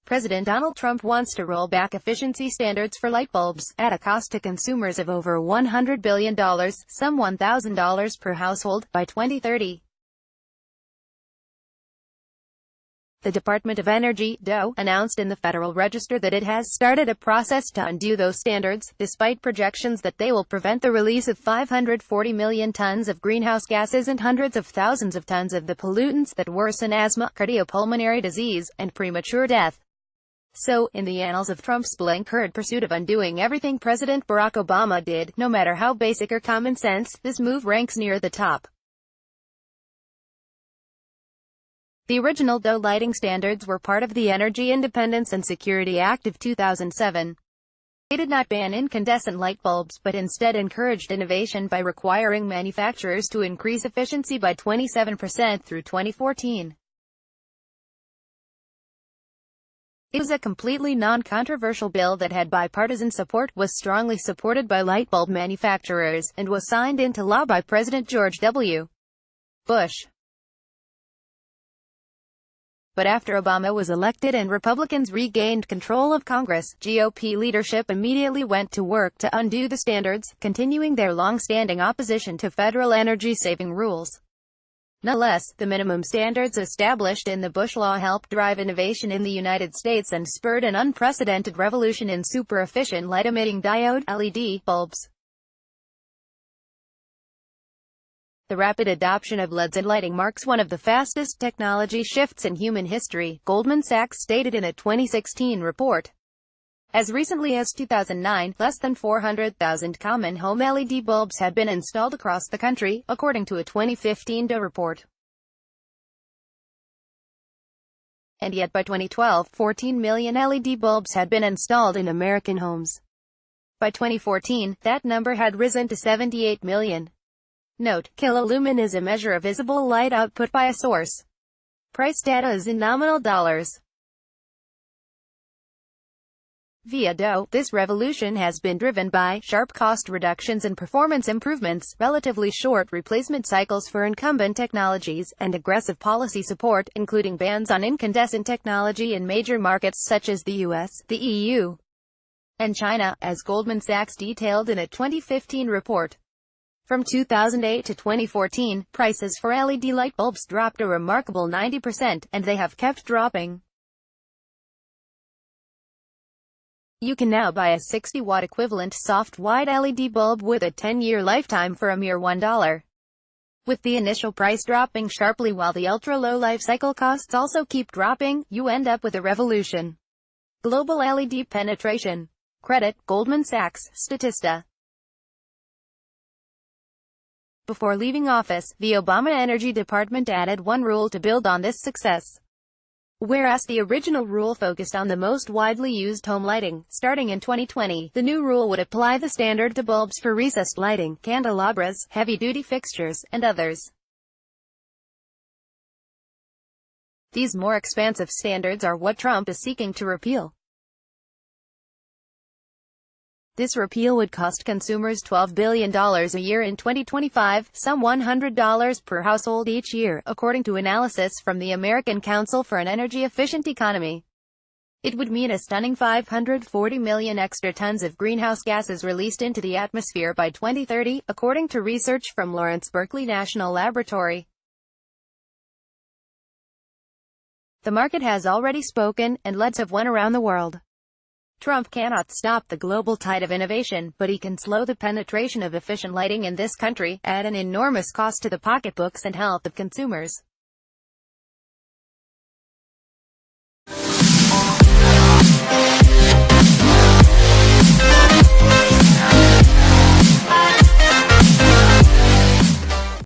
President Donald Trump wants to roll back efficiency standards for light bulbs, at a cost to consumers of over $100 billion, some $1,000 per household, by 2030. The Department of Energy, DOE, announced in the Federal Register that it has started a process to undo those standards, despite projections that they will prevent the release of 540 million tons of greenhouse gases and hundreds of thousands of tons of the pollutants that worsen asthma, cardiopulmonary disease, and premature death. So, in the annals of Trump's blank-haired pursuit of undoing everything President Barack Obama did, no matter how basic or common sense, this move ranks near the top. The original DOE lighting standards were part of the Energy Independence and Security Act of 2007. They did not ban incandescent light bulbs, but instead encouraged innovation by requiring manufacturers to increase efficiency by 27% through 2014. It was a completely non-controversial bill that had bipartisan support, was strongly supported by light bulb manufacturers, and was signed into law by President George W. Bush. But after Obama was elected and Republicans regained control of Congress, GOP leadership immediately went to work to undo the standards, continuing their long-standing opposition to federal energy-saving rules. Nonetheless, the minimum standards established in the Bush law helped drive innovation in the United States and spurred an unprecedented revolution in super-efficient light-emitting diode (LED) bulbs. The rapid adoption of LEDs in lighting marks one of the fastest technology shifts in human history, Goldman Sachs stated in a 2016 report. As recently as 2009, less than 400,000 common home LED bulbs had been installed across the country, according to a 2015 DOE report. And yet by 2012, 14 million LED bulbs had been installed in American homes. By 2014, that number had risen to 78 million. Note: kilolumen is a measure of visible light output by a source. Price data is in nominal dollars. Via DOE, this revolution has been driven by sharp cost reductions and performance improvements, relatively short replacement cycles for incumbent technologies, and aggressive policy support, including bans on incandescent technology in major markets such as the US, the EU, and China, as Goldman Sachs detailed in a 2015 report. From 2008 to 2014, prices for LED light bulbs dropped a remarkable 90%, and they have kept dropping. You can now buy a 60-watt equivalent soft white LED bulb with a 10-year lifetime for a mere $1. With the initial price dropping sharply while the ultra-low life cycle costs also keep dropping, you end up with a revolution. Global LED penetration. Credit: Goldman Sachs, Statista. Before leaving office, the Obama Energy Department added one rule to build on this success. Whereas the original rule focused on the most widely used home lighting, starting in 2020, the new rule would apply the standard to bulbs for recessed lighting, candelabras, heavy-duty fixtures, and others. These more expansive standards are what Trump is seeking to repeal. This repeal would cost consumers $12 billion a year in 2025, some $100 per household each year, according to analysis from the American Council for an Energy-Efficient Economy. It would mean a stunning 540 million extra tons of greenhouse gases released into the atmosphere by 2030, according to research from Lawrence Berkeley National Laboratory. The market has already spoken, and LEDs have won around the world. Trump cannot stop the global tide of innovation, but he can slow the penetration of efficient lighting in this country, at an enormous cost to the pocketbooks and health of consumers.